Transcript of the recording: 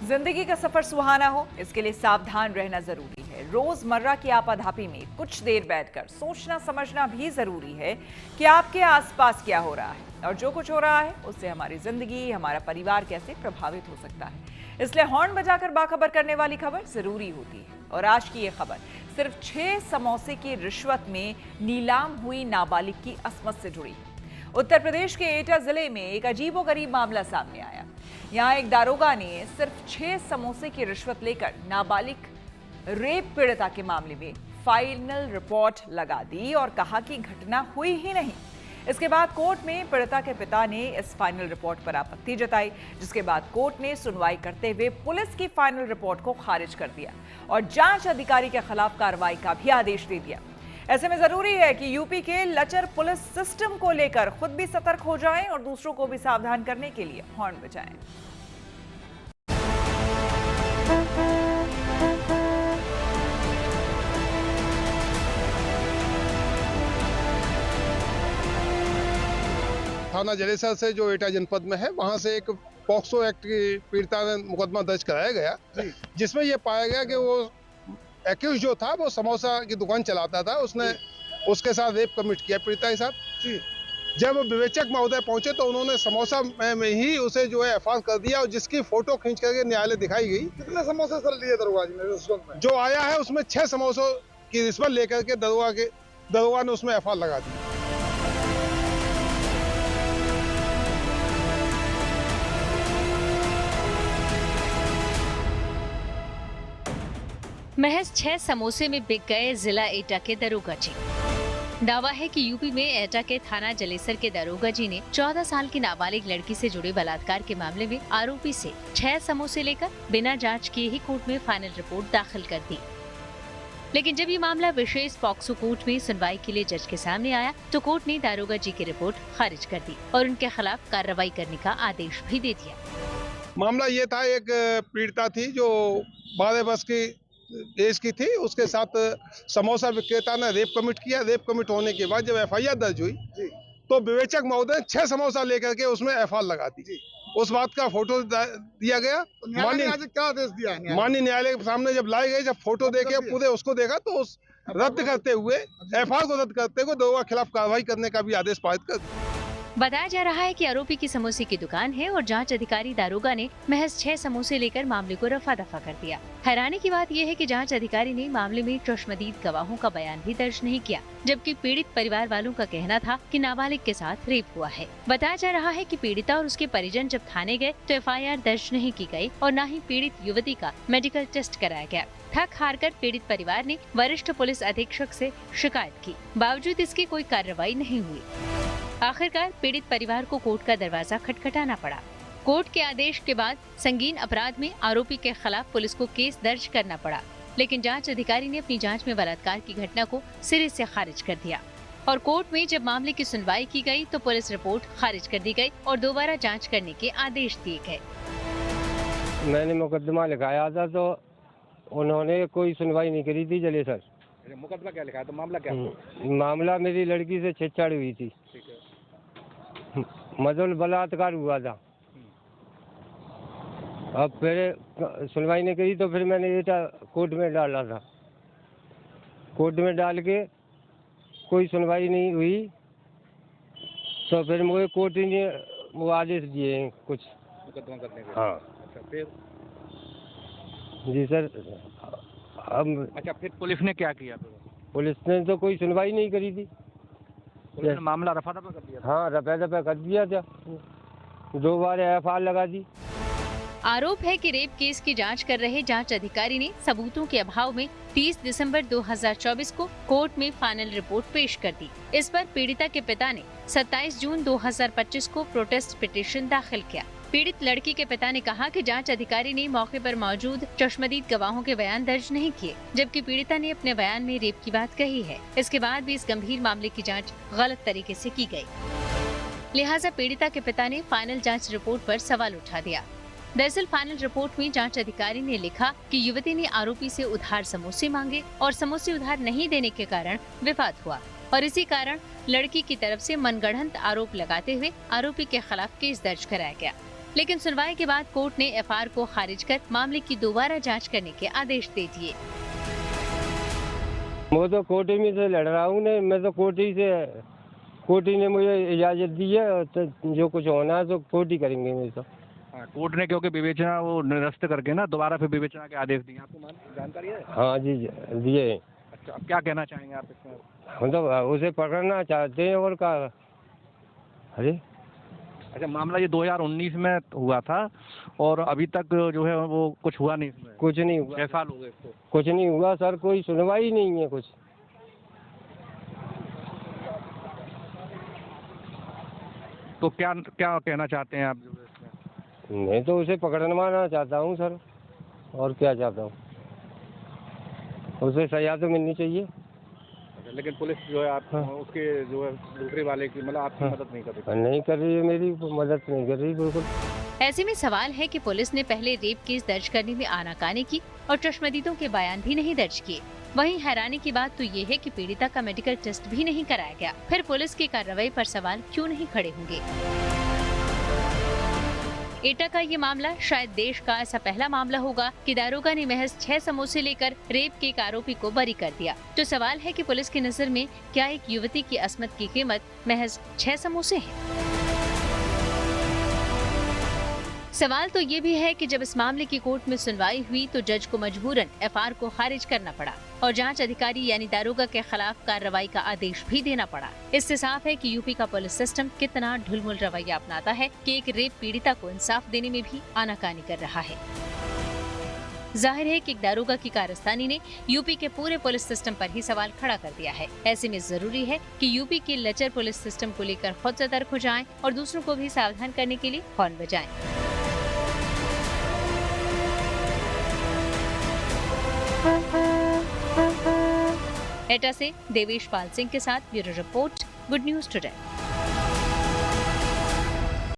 जिंदगी का सफर सुहाना हो, इसके लिए सावधान रहना जरूरी है। रोजमर्रा की आपाधापी में कुछ देर बैठकर सोचना समझना भी जरूरी है कि आपके आसपास क्या हो रहा है और जो कुछ हो रहा है उससे हमारी जिंदगी, हमारा परिवार कैसे प्रभावित हो सकता है। इसलिए हॉर्न बजाकर बाखबर करने वाली खबर जरूरी होती है। और आज की ये खबर सिर्फ 6 समोसे की रिश्वत में नीलाम हुई नाबालिग की अस्मत से जुड़ी है। उत्तर प्रदेश के एटा जिले में एक अजीबोगरीब मामला सामने आया। यहाँ एक दारोगा ने सिर्फ 6 समोसे की रिश्वत लेकर नाबालिग रेप पीड़िता के मामले में फाइनल रिपोर्ट लगा दी और कहा कि घटना हुई ही नहीं। इसके बाद कोर्ट में पीड़िता के पिता ने इस फाइनल रिपोर्ट पर आपत्ति जताई, जिसके बाद कोर्ट ने सुनवाई करते हुए पुलिस की फाइनल रिपोर्ट को खारिज कर दिया और जांच अधिकारी के खिलाफ कार्रवाई का भी आदेश दे दिया। ऐसे में जरूरी है कि यूपी के लचर पुलिस सिस्टम को लेकर खुद भी सतर्क हो जाएं और दूसरों को भी सावधान करने के लिए हॉर्न बजाएं। थाना जलेसर से जो एटा जनपद में है, वहां से एक पॉक्सो एक्ट की पीड़िता ने मुकदमा दर्ज कराया गया, जिसमें यह पाया गया कि वो एक्यूज जो था वो समोसा की दुकान चलाता था। उसने उसके साथ रेप कमिट किया पीड़िता के साथ। जब विवेचक महोदय पहुंचे तो उन्होंने समोसा में ही उसे जो है एफआईआर कर दिया और जिसकी फोटो खींच करके न्यायालय दिखाई गई। कितने समोसे सर लिए दरोगा जी ने रिश्वत में? जो आया है उसमें 6 समोसों की रिश्वत लेकर के दरोगा ने उसमें एफआईआर लगा दी। महज 6 समोसे में बिक गए जिला एटा के दरोगा जी। दावा है कि यूपी में एटा के थाना जलेसर के दरोगा जी ने 14 साल की नाबालिग लड़की से जुड़े बलात्कार के मामले में आरोपी से 6 समोसे लेकर बिना जांच किए ही कोर्ट में फाइनल रिपोर्ट दाखिल कर दी। लेकिन जब ये मामला विशेष पॉक्सो कोर्ट में सुनवाई के लिए जज के सामने आया तो कोर्ट ने दारोगा जी की रिपोर्ट खारिज कर दी और उनके खिलाफ कार्रवाई करने का आदेश भी दे दिया। मामला ये था, एक पीड़िता थी जो 12 वर्ष की एज की थी। उसके साथ समोसा विक्रेता ने रेप कमिट किया। रेप कमिट होने के बाद जब एफआईआर दर्ज हुई तो विवेचक महोदय ने 6 समोसा लेकर के उसमें एफआईआर लगा दी। उस बात का फोटो दिया गया। क्या आदेश दिया? माननीय न्यायालय के सामने जब लाए गए, जब फोटो देके पूरे उसको देखा तो उस रद्द करते हुए एफआईआर को रद्द करते हुए दरोगा के खिलाफ कार्रवाई करने का भी आदेश पारित कर दिया। बताया जा रहा है कि आरोपी की समोसे की दुकान है और जांच अधिकारी दारोगा ने महज 6 समोसे लेकर मामले को रफा दफा कर दिया। हैरानी की बात यह है कि जांच अधिकारी ने मामले में चश्मदीद गवाहों का बयान भी दर्ज नहीं किया, जबकि पीड़ित परिवार वालों का कहना था कि नाबालिग के साथ रेप हुआ है। बताया जा रहा है कि पीड़िता और उसके परिजन जब थाने गए तो एफआईआर दर्ज नहीं की गई और न ही पीड़ित युवती का मेडिकल टेस्ट कराया गया। थक हार कर पीड़ित परिवार ने वरिष्ठ पुलिस अधीक्षक से शिकायत की, बावजूद इसकी कोई कार्रवाई नहीं हुई। आखिरकार पीड़ित परिवार को कोर्ट का दरवाजा खटखटाना पड़ा। कोर्ट के आदेश के बाद संगीन अपराध में आरोपी के खिलाफ पुलिस को केस दर्ज करना पड़ा, लेकिन जांच अधिकारी ने अपनी जांच में बलात्कार की घटना को सिरे से खारिज कर दिया और कोर्ट में जब मामले की सुनवाई की गई तो पुलिस रिपोर्ट खारिज कर दी गई और दोबारा जांच करने के आदेश दिए गए। मैंने मुकदमा लिखाया था तो उन्होंने कोई सुनवाई नहीं करी थी जलेसर। मुकदमा क्या लिखा है? तो मामला क्या? मामला मेरी लड़की से छेड़छाड़ हुई थी, मजल बलात्कार हुआ था। अब फिर सुनवाई नहीं करी तो फिर मैंने एटा कोर्ट में डाला था। कोर्ट में डाल के कोई सुनवाई नहीं हुई तो फिर मुझे कोर्ट ने वो आदेश दिए हैं कुछ मुकदमा करने के। हाँ। अच्छा, फिर? जी सर। अब अच्छा, फिर पुलिस ने क्या किया? पुलिस ने तो कोई सुनवाई नहीं करी थी। पुलिस ने मामला रफा दफा कर दिया? हाँ, रफा दफा कर दिया था। 2 बार एफआईआर लगा दी। आरोप है कि रेप केस की जांच कर रहे जांच अधिकारी ने सबूतों के अभाव में 30 दिसंबर 2024 को कोर्ट में फाइनल रिपोर्ट पेश कर दी। इस पर पीड़िता के पिता ने 27 जून 2025 को प्रोटेस्ट पिटीशन दाखिल किया। पीड़ित लड़की के पिता ने कहा कि जांच अधिकारी ने मौके पर मौजूद चश्मदीद गवाहों के बयान दर्ज नहीं किए, जबकि पीड़िता ने अपने बयान में रेप की बात कही है। इसके बाद भी इस गंभीर मामले की जांच गलत तरीके से की गई, लिहाजा पीड़िता के पिता ने फाइनल जांच रिपोर्ट पर सवाल उठा दिया। दरअसल फाइनल रिपोर्ट में जांच अधिकारी ने लिखा कि युवती ने आरोपी से उधार समोसे मांगे और समोसे उधार नहीं देने के कारण विवाद हुआ और इसी कारण लड़की की तरफ से मनगढ़ंत आरोप लगाते हुए आरोपी के खिलाफ केस दर्ज कराया गया। लेकिन सुनवाई के बाद कोर्ट ने एफआईआर को खारिज कर मामले की दोबारा जांच करने के आदेश दे दिए। वो तो कोर्ट ही में से लड़ रहा हूँ, नहीं मैं तो कोर्ट ही ने मुझे इजाजत दी है, तो जो कुछ होना है तो कोर्ट ही करेंगे मेरे तो। हाँ, कोर्ट ने क्योंकि विवेचना वो निरस्त करके ना दोबारा फिर विवेचना के आदेश दिए, आपको जानकारी है? हाँ जी दिए। अच्छा, अब क्या कहना चाहेंगे आप इसमें? हम तो उसे पकड़ना चाहते हैं और क्या। अरे अच्छा, मामला ये 2019 में हुआ था और अभी तक जो है वो कुछ हुआ नहीं इसमें? कुछ नहीं हुआ। 6 साल हो गए इसको। कुछ नहीं हुआ सर, कोई सुनवाई नहीं है कुछ। तो क्या क्या कहना चाहते हैं आप जो है इसमें? मैं तो उसे पकड़वाना चाहता हूँ सर, और क्या चाहता हूँ, उसे सजा तो मिलनी चाहिए। लेकिन पुलिस जो है आप उसके जो है दूसरे वाले की मतलब आपकी मदद नहीं कर रही? नहीं कर रही है, मेरी मदद नहीं कर रही बिल्कुल। ऐसे में सवाल है कि पुलिस ने पहले रेप केस दर्ज करने में आनाकानी की और चश्मदीदों के बयान भी नहीं दर्ज किए। वहीं हैरानी की बात तो ये है कि पीड़िता का मेडिकल टेस्ट भी नहीं कराया गया। फिर पुलिस की कार्रवाई पर सवाल क्यों नहीं खड़े होंगे? एटा का ये मामला शायद देश का ऐसा पहला मामला होगा कि दारोगा ने महज 6 समोसे लेकर रेप के एक आरोपी को बरी कर दिया। तो सवाल है कि पुलिस की नजर में क्या एक युवती की अस्मत की कीमत महज 6 समोसे है? सवाल तो ये भी है कि जब इस मामले की कोर्ट में सुनवाई हुई तो जज को मजबूरन एफआईआर को खारिज करना पड़ा और जांच अधिकारी यानी दारोगा के खिलाफ कार्रवाई का आदेश भी देना पड़ा। इससे साफ है कि यूपी का पुलिस सिस्टम कितना ढुलमुल रवैया अपनाता है कि एक रेप पीड़िता को इंसाफ देने में भी आनाकानी कर रहा है। जाहिर है कि एक दारोगा की कारस्तानी ने यूपी के पूरे पुलिस सिस्टम पर ही सवाल खड़ा कर दिया है। ऐसे में जरूरी है कि यूपी के लचर पुलिस सिस्टम को लेकर खुद सतर्क हो जाएं और दूसरों को भी सावधान करने के लिए हॉर्न बजाएं। एटा से देवेश पाल सिंह के साथ bureau report, good news today.